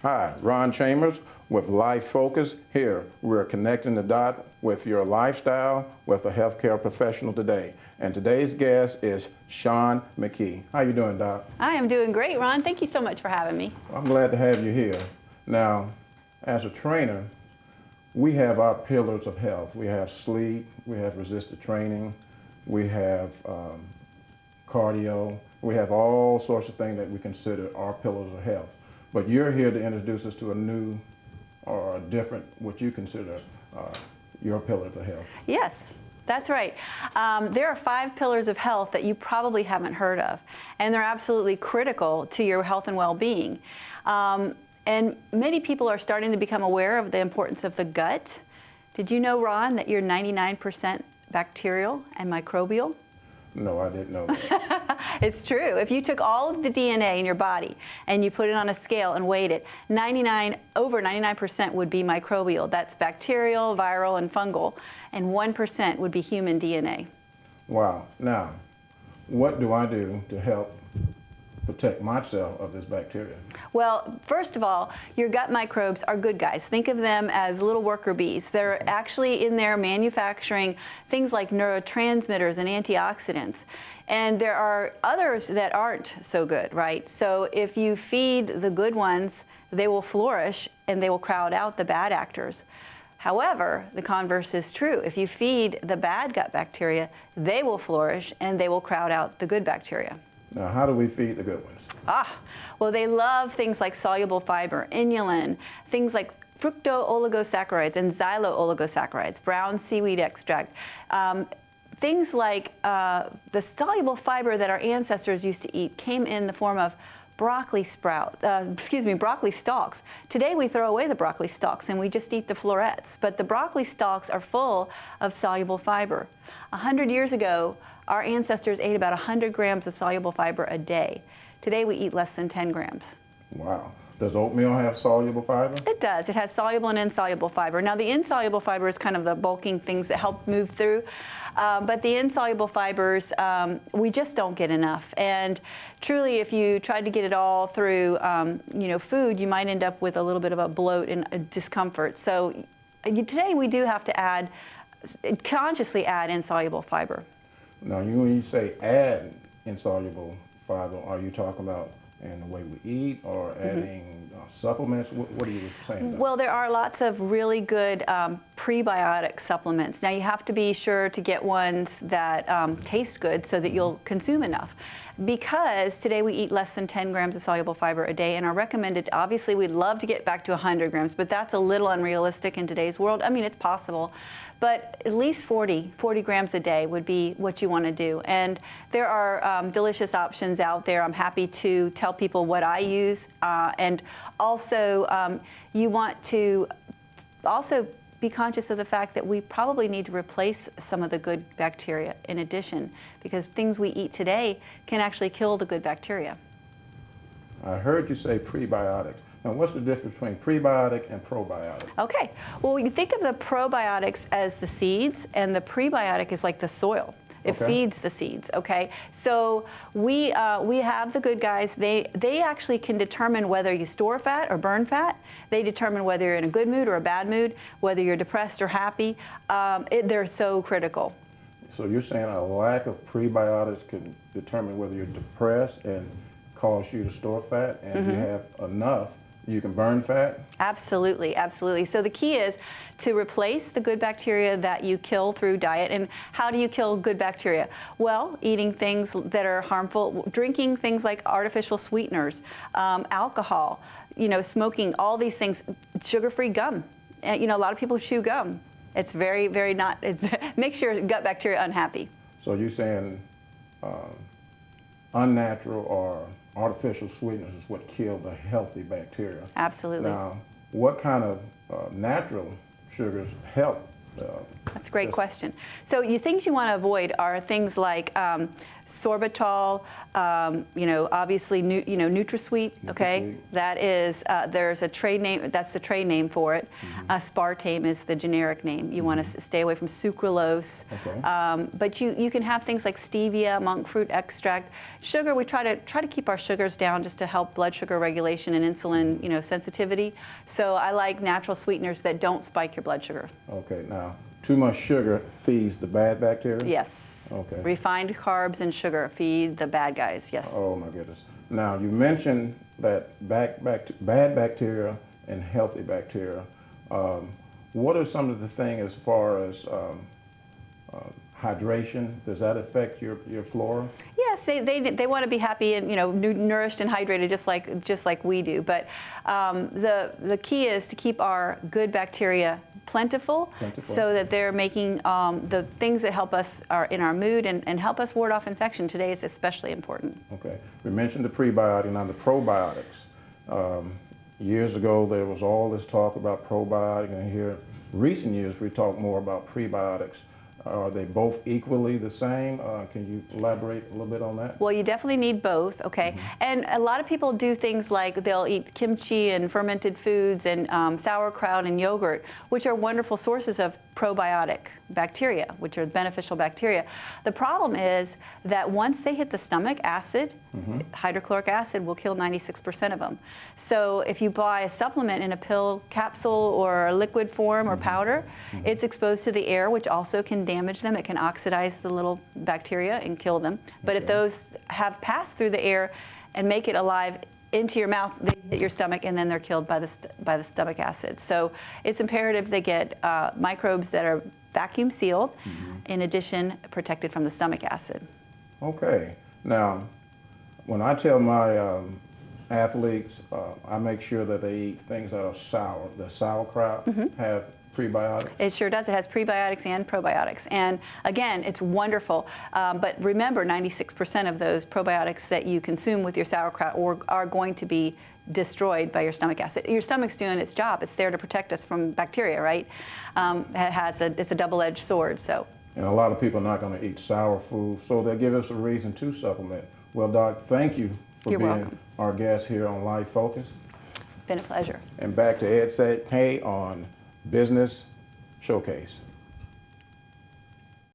Hi, Ron Chambers with Life Focus. Here, we're connecting the dot with your lifestyle with a healthcare professional today. And today's guest is Shaun McKee. How you doing, Doc? I am doing great, Ron. Thank you so much for having me. I'm glad to have you here. Now, as a trainer, we have our pillars of health. We have sleep, we have resisted training, we have cardio, we have all sorts of things that we consider our pillars of health. But you're here to introduce us to a new or a different, what you consider your pillars of health. Yes, that's right. There are 5 pillars of health that you probably haven't heard of, and they're absolutely critical to your health and well-being. And many people are starting to become aware of the importance of the gut. Did you know, Ron, that you're 99% bacterial and microbial? No, I didn't know that. It's true. If you took all of the DNA in your body and you put it on a scale and weighed it, over 99% would be microbial. That's bacterial, viral, and fungal. And 1% would be human DNA. Wow. Now, what do I do to help protect myself of this bacteria? Well, first of all, your gut microbes are good guys. Think of them as little worker bees. They're actually in there manufacturing things like neurotransmitters and antioxidants. And there are others that aren't so good, right? So if you feed the good ones, they will flourish and they will crowd out the bad actors. However, the converse is true. If you feed the bad gut bacteria, they will flourish and they will crowd out the good bacteria. Now, how do we feed the good ones? Well, they love things like soluble fiber, inulin, things like fructooligosaccharides and xylooligosaccharides, brown seaweed extract. Things like the soluble fiber that our ancestors used to eat came in the form of broccoli stalks. Today we throw away the broccoli stalks and we just eat the florets, but the broccoli stalks are full of soluble fiber. 100 years ago, our ancestors ate about 100 grams of soluble fiber a day. Today we eat less than 10 grams. Wow. Does oatmeal have soluble fiber? It does. It has soluble and insoluble fiber. Now, the insoluble fiber is kind of the bulking things that help move through. But the insoluble fibers, we just don't get enough. And truly, if you tried to get it all through food, you might end up with a little bit of a bloat and a discomfort. So today we do have to consciously add insoluble fiber. Now, when you say add insoluble fiber, are you talking about in the way we eat or adding supplements? What are you saying? Well, there are lots of really good prebiotic supplements. Now, you have to be sure to get ones that taste good so that you'll consume enough. Because today we eat less than 10 grams of soluble fiber a day, and our recommended, obviously we'd love to get back to 100 grams, but that's a little unrealistic in today's world. I mean, it's possible, but at least 40 grams a day would be what you want to do. And there are delicious options out there. I'm happy to tell people what I use. And also, you want to also be conscious of the fact that we probably need to replace some of the good bacteria in addition, because things we eat today can actually kill the good bacteria. I heard you say prebiotics. Now, what's the difference between prebiotic and probiotic? Okay, well, you think of the probiotics as the seeds, and the prebiotic is like the soil. It feeds the seeds, okay? So we have the good guys. They actually can determine whether you store fat or burn fat. They determine whether you're in a good mood or a bad mood, whether you're depressed or happy. They're so critical. So you're saying a lack of prebiotics can determine whether you're depressed and cause you to store fat, and if you have enough, you can burn fat? Absolutely, absolutely. So the key is to replace the good bacteria that you kill through diet. And how do you kill good bacteria? Well, eating things that are harmful, drinking things like artificial sweeteners, alcohol, smoking, all these things, sugar-free gum. A lot of people chew gum. It's very, very not, makes your gut bacteria unhappy. So you're saying unnatural or artificial sweeteners is what kill the healthy bacteria. Absolutely. Now, what kind of natural sugars help? That's a great question. So things you want to avoid are things like sorbitol, obviously, NutraSweet. Okay, that is there's a trade name. That's the trade name for it. Aspartame is the generic name. You want to stay away from sucralose. Okay. But you can have things like stevia, monk fruit extract, sugar. We try to keep our sugars down just to help blood sugar regulation and insulin sensitivity. So I like natural sweeteners that don't spike your blood sugar. Okay. Now, too much sugar feeds the bad bacteria? Yes. Okay. Refined carbs and sugar feed the bad guys, yes. Oh my goodness. Now, you mentioned that bad bacteria and healthy bacteria. What are some of the things as far as hydration? Does that affect your flora? Yes, they want to be happy and nourished and hydrated just like we do. But the key is to keep our good bacteria plentiful, so that they're making the things that help us in our mood and help us ward off infection. Today is especially important. Okay. We mentioned the prebiotic, now the probiotics. Years ago there was all this talk about probiotic, and here recent years we talk more about prebiotics. Are they both equally the same? Can you elaborate a little bit on that? Well, you definitely need both, okay? And a lot of people do things like they'll eat kimchi and fermented foods and sauerkraut and yogurt, which are wonderful sources of probiotic bacteria, which are beneficial bacteria. The problem is that once they hit the stomach, acid, hydrochloric acid will kill 96% of them. So if you buy a supplement in a pill capsule or a liquid form or powder, it's exposed to the air, which also can damage them. It can oxidize the little bacteria and kill them. But if those have passed through the air and make it alive into your mouth, they hit your stomach, and then they're killed by the stomach acid. So it's imperative they get microbes that are vacuum sealed, in addition protected from the stomach acid. Okay. Now, when I tell my athletes, I make sure that they eat things that are sour. The sauerkraut have prebiotics? It sure does. It has prebiotics and probiotics. And again, it's wonderful. But remember, 96% of those probiotics that you consume with your sauerkraut are going to be destroyed by your stomach acid. Your stomach's doing its job. It's there to protect us from bacteria, right? It's a double-edged sword. So. And a lot of people are not going to eat sour food, so they give us a reason to supplement. Well, Doc, thank you for You're being welcome. our guest here on Life Focus. Been a pleasure. And back to Ed Said Hey on Business Showcase.